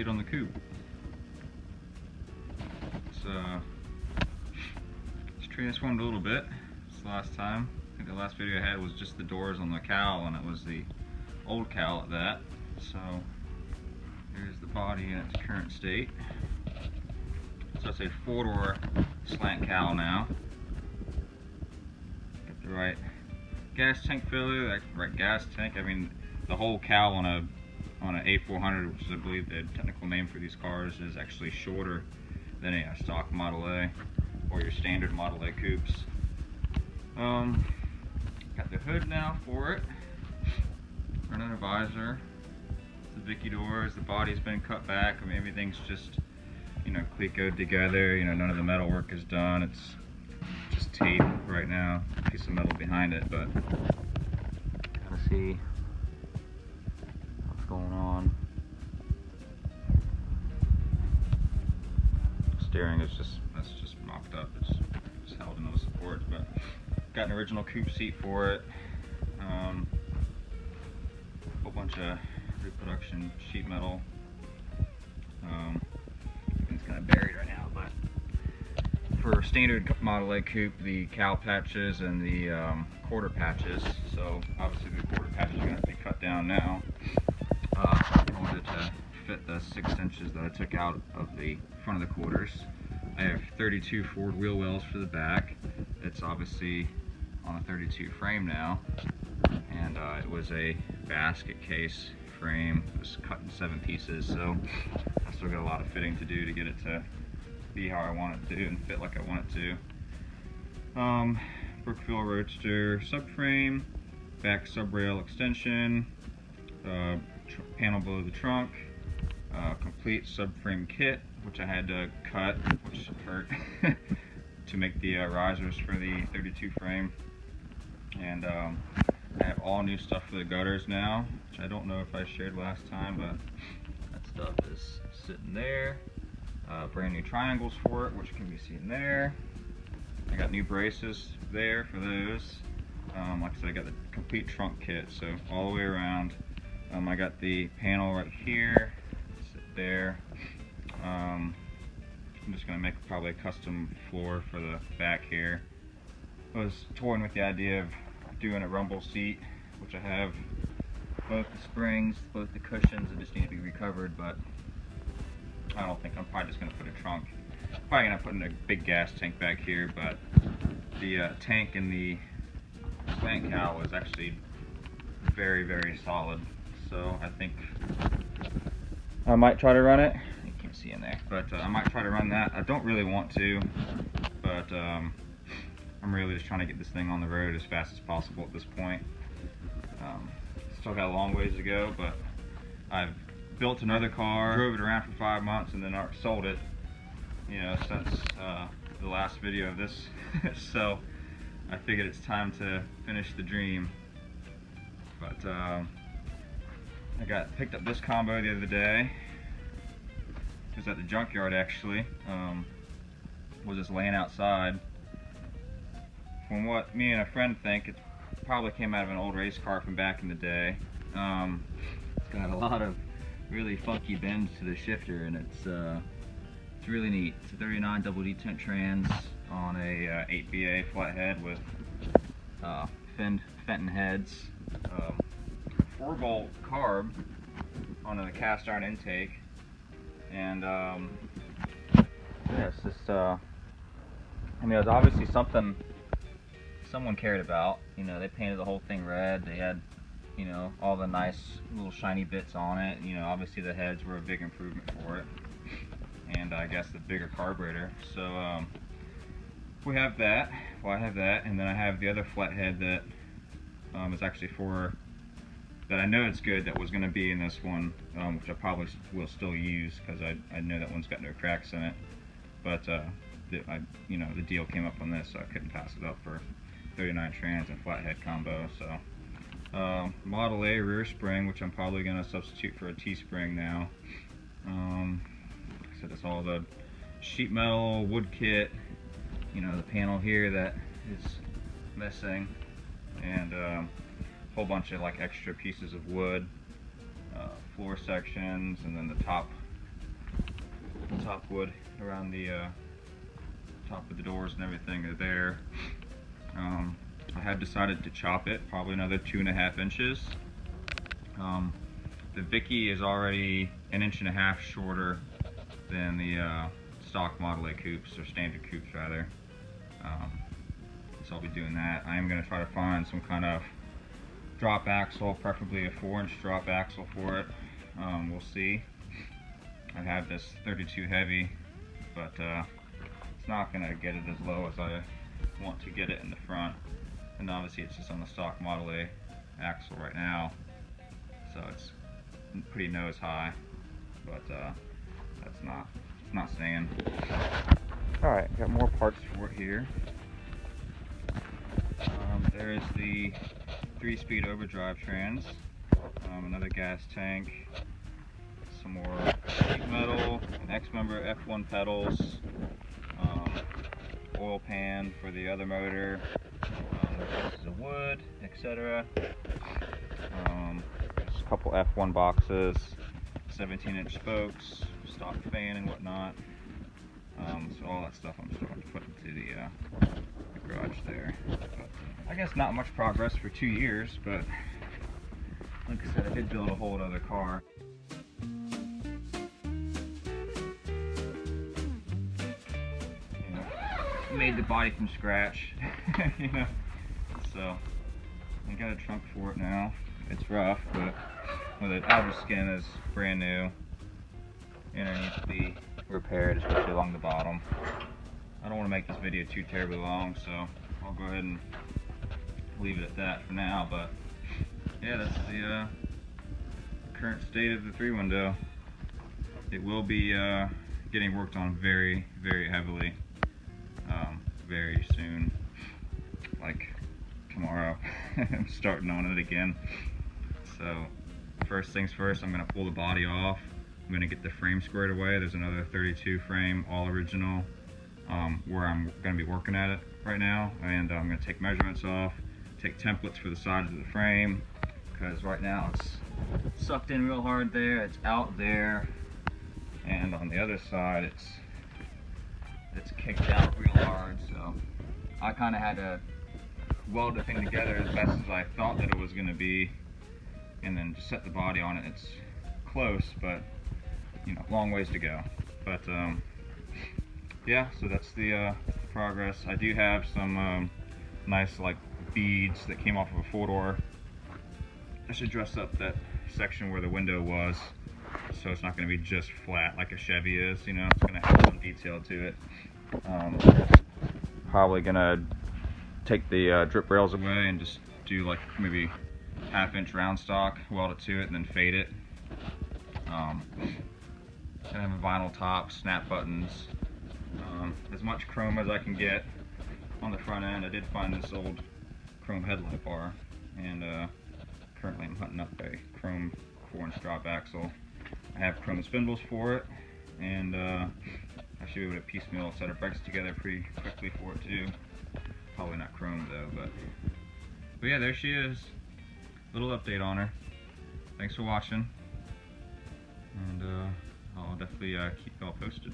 update on the Coupe. It's transformed a little bit since the last time. I think the last video I had was just the doors on the cowl, and it was the old cowl at that. So here's the body in its current state. So it's a 4-door slant cowl now. Got the right gas tank filler, that right gas tank. I mean, the whole cowl on an A400, which is I believe the technical name for these cars, is actually shorter than a stock Model A or your standard Model A coupes. Got the hood now for it. Another visor. The Vicky doors. The body's been cut back. I mean, everything's just, you know, clecoed together. You know, none of the metal work is done. It's just tape right now. A piece of metal behind it, but gotta see what's going on. Steering is just mocked up. It's just held in those supports, but got an original coupe seat for it. A whole bunch of reproduction sheet metal. It's kind of buried right now, but for standard Model A coupe, the cowl patches and the quarter patches. So obviously the quarter patches are going to have to be cut down now in order to fit the 6 inches that I took out of the front of the quarters. I have 32 Ford wheel wells for the back. It's obviously on a 32 frame now, and it was a basket case frame. It was cut in 7 pieces, so I still got a lot of fitting to do to get it to be how I want it to and fit like I want it to. Brookfield Roadster subframe, back sub rail extension, panel below the trunk, complete subframe kit, which I had to cut, which hurt, to make the risers for the 32 frame. And I have all new stuff for the gutters now, which I don't know if I shared last time, but that stuff is sitting there. Brand new triangles for it, which can be seen there. I got new braces there for those. Like I said, I got the complete trunk kit, so all the way around. I got the panel right here, sit there. I'm just going to make probably a custom floor for the back here. I was toying with the idea of doing a rumble seat, which I have both the springs, both the cushions that just need to be recovered, but I don't think I'm probably just going to put a trunk. Probably going to put in a big gas tank back here, but the tank in the slant cowl is actually very, very solid. So I think I might try to run it. You can't see in there, but I might try to run that. I don't really want to, but I'm really just trying to get this thing on the road as fast as possible at this point. Still got a long ways to go, but I've built another car, drove it around for 5 months, and then sold it, you know, since the last video of this. So I figured it's time to finish the dream. But I picked up this combo the other day. It was at the junkyard actually. Was just laying outside. From what me and a friend think, it probably came out of an old race car from back in the day. It's got a lot of really funky bends to the shifter, and it's really neat. It's a 39 double detent trans on a 8BA flathead with Fenton heads, 4-bolt carb on a cast iron intake, and yeah, it's just I mean, it was obviously something someone cared about. You know, they painted the whole thing red. They had, you know, all the nice little shiny bits on it. You know, obviously the heads were a big improvement for it, and I guess the bigger carburetor. So we have that. Well, I have that, and then I have the other flathead that is actually for, that I know it's good, that was going to be in this one, which I probably will still use because I know that one's got no cracks in it. But you know, the deal came up on this, so I couldn't pass it up for 39 trans and flathead combo. So Model A rear spring, which I'm probably going to substitute for a T-spring now. Like I said, it's all the sheet metal, wood kit, you know, the panel here that is missing, and a whole bunch of like extra pieces of wood, floor sections, and then the top top wood around the top of the doors and everything are there. I had decided to chop it probably another 2.5 inches. The Vicky is already 1.5 inches shorter than the stock Model A coupes, or standard coupes rather. So I'll be doing that. I am going to try to find some kind of drop axle, preferably a 4-inch drop axle for it. We'll see. I have this 32 heavy, but it's not going to get it as low as I want to get it in the front. And obviously it's just on the stock Model A axle right now, so it's pretty nose high, but that's not staying. Alright, got more parts for it here. There is the 3-speed overdrive trans, another gas tank, some more sheet metal, an X-member F1 pedals, oil pan for the other motor, pieces of wood, etc. Just a couple F1 boxes, 17-inch spokes, stock fan and whatnot. So all that stuff I'm starting to put into the garage there. But I guess not much progress for 2 years, but like I said, I did build a whole other car. Made the body from scratch, you know. So I got a trunk for it now. It's rough, but the outer skin is brand new. And it needs to be repaired, especially along the bottom. I don't want to make this video too terribly long, so I'll go ahead and leave it at that for now. But yeah, that's the current state of the 3-window. It will be getting worked on very, very heavily. Very soon, like tomorrow. I'm starting on it again. So first things first, I'm going to pull the body off. I'm going to get the frame squared away. There's another 32 frame, all original, where I'm going to be working at it right now. And I'm going to take measurements off, take templates for the sides of the frame, because right now it's sucked in real hard there, it's out there, and on the other side it's kicked out real hard. So I kind of had to weld the thing together as best as I thought that it was going to be, and then just set the body on it. It's close, but you know, long ways to go. But yeah, so that's the progress. I do have some nice like beads that came off of a 4-door. I should dress up that section where the window was, so it's not going to be just flat like a Chevy is, you know. It's going to have some detail to it. Probably going to take the drip rails away and just do like maybe 1/2 inch round stock, weld it to it, and then fade it. And have a vinyl top, snap buttons, as much chrome as I can get on the front end. I did find this old chrome headlight bar, and currently I'm hunting up a chrome 4-inch drop axle. I have chrome spindles for it, and I should be able to piecemeal a set of brakes together pretty quickly for it too. Probably not chrome though, but yeah, there she is. Little update on her. Thanks for watching, and I'll definitely keep y'all posted.